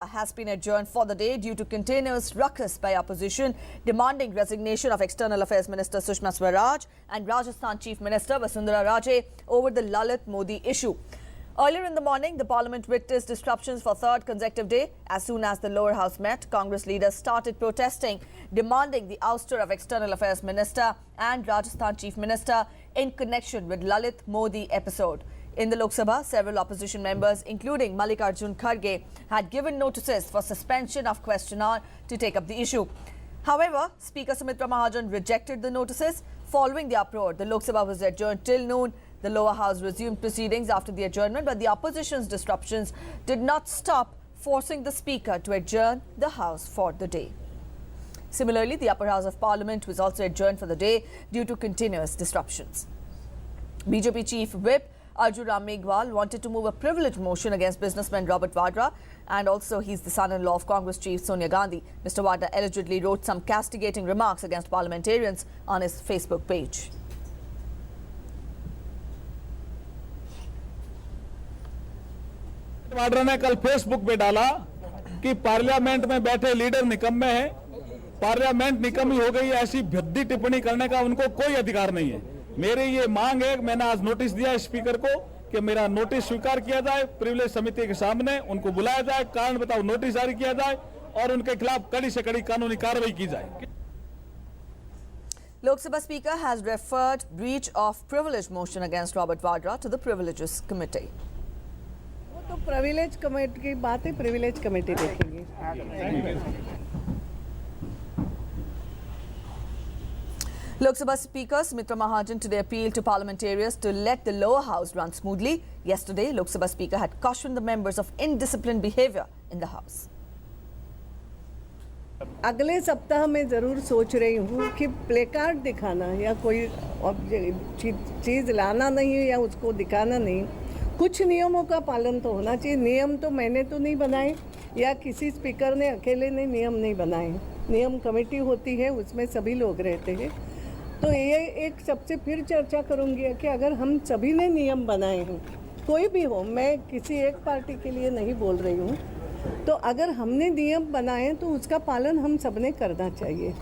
Has been adjourned for the day due to continuous ruckus by opposition demanding resignation of External Affairs Minister Sushma Swaraj and Rajasthan Chief Minister Vasundhara Raje over the Lalit Modi issue. Earlier in the morning, the parliament witnessed disruptions for third consecutive day. As soon as the lower house met, Congress leaders started protesting, demanding the ouster of External Affairs Minister and Rajasthan Chief Minister in connection with Lalit Modi episode. In the Lok Sabha, several opposition members, including Mallikarjun Kharge, had given notices for suspension of question hour to take up the issue. However, Speaker Sumitra Mahajan rejected the notices. Following the uproar, the Lok Sabha was adjourned till noon. The lower house resumed proceedings after the adjournment, but the opposition's disruptions did not stop, forcing the Speaker to adjourn the House for the day. Similarly, the upper house of Parliament was also adjourned for the day due to continuous disruptions. BJP Chief Whip Arjun Ram Meghwal wanted to move a privilege motion against businessman Robert Vadra, and also he's the son-in-law of Congress Chief Sonia Gandhi. Mr. Vadra allegedly wrote some castigating remarks against parliamentarians on his Facebook page. Vadra ने कल Facebook पे डाला कि parliament में बैठे leader निकम्मे हैं, parliament निकम्मी हो गई, ऐसी भद्दी टिप्पणी करने का उनको कोई अधिकार नहीं है। मेरी ये मांग है, मैंने आज नोटिस दिया स्पीकर को कि मेरा नोटिस स्वीकार किया जाए, प्रिविलेज समिति के सामने उनको बुलाया जाए, कारण बताओ नोटिस जारी किया जाए और उनके खिलाफ कड़ी से कड़ी कानूनी कार्रवाई की जाए। Lok Sabha Speaker has referred breach of privilege motion against Robert Vadra to the Privileges Committee. वो तो प्रिविलेज कमेटी की बात है, प्रिविलेज कमेटी देखेगी। Lok Sabha Speaker Sumitra Mahajan today appealed to parliamentarians to let the lower house run smoothly. Yesterday, Lok Sabha Speaker had cautioned the members of indisciplined behaviour in the house. अगले सप्ताह में ज़रूर सोच रही हूँ कि placard दिखाना या कोई चीज़ लाना नहीं है या उसको दिखाना नहीं, कुछ नियमों का पालन तो होना चाहिए। नियम तो मैंने तो नहीं बनाए या किसी स्पीकर ने अकेले ने नियम नहीं बनाए, नियम कमेटी होती है, उसमें सभी लोग रहते हैं। तो ये एक सबसे फिर चर्चा करूँगी कि अगर हम सभी ने नियम बनाए हैं, कोई भी हो, मैं किसी एक पार्टी के लिए नहीं बोल रही हूँ, तो अगर हमने नियम बनाए तो उसका पालन हम सबने करना चाहिए।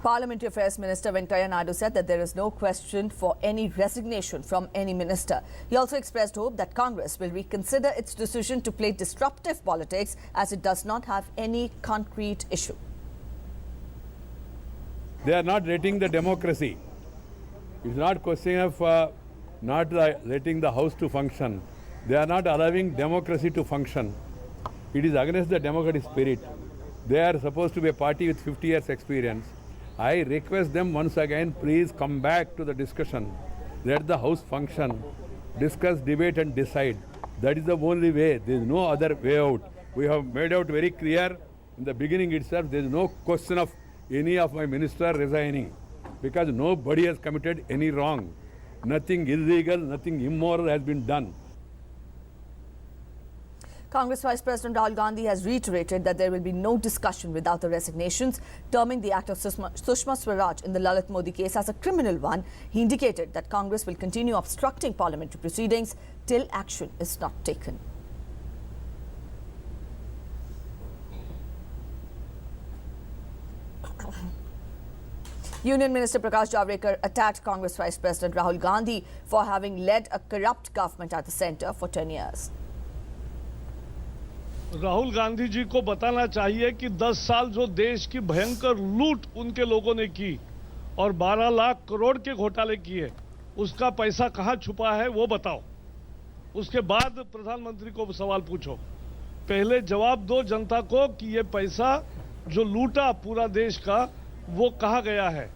Parliamentary Affairs Minister Venkaiah Naidu said that there is no question for any resignation from any minister. He also expressed hope that Congress will reconsider its decision to play disruptive politics as it does not have any concrete issue. They are not letting the democracy. It's not question of not letting the house to function. They are not allowing democracy to function. It is against the democratic spirit. They are supposed to be a party with 50 years experience. I request them once again, please come back to the discussion. Let the house function. Discuss, debate and decide. That is the only way. There is no other way out. We have made out very clear in the beginning itself, there is no question of any of my minister resigning because nobody has committed any wrong. Nothing illegal, nothing immoral has been done. Congress Vice President Rahul Gandhi has reiterated that there will be no discussion without the resignations, terming the act of Sushma Swaraj in the Lalit Modi case as a criminal one. He indicated that Congress will continue obstructing parliamentary proceedings till action is not taken. Union Minister Prakash Javadekar attacked Congress Vice President Rahul Gandhi for having led a corrupt government at the centre for 10 years. Rahul Gandhi ji को बताना चाहिए कि 10 साल जो देश की भयंकर लूट उनके लोगों ने की और 12 लाख करोड़ के घोटाले किए, उसका पैसा कहां छुपा है वो बताओ। उसके बाद प्रधानमंत्री को सवाल पूछो। पहले जवाब दो जनता को कि ये पैसा जो लूटा पूरा देश का वो कहां गया है।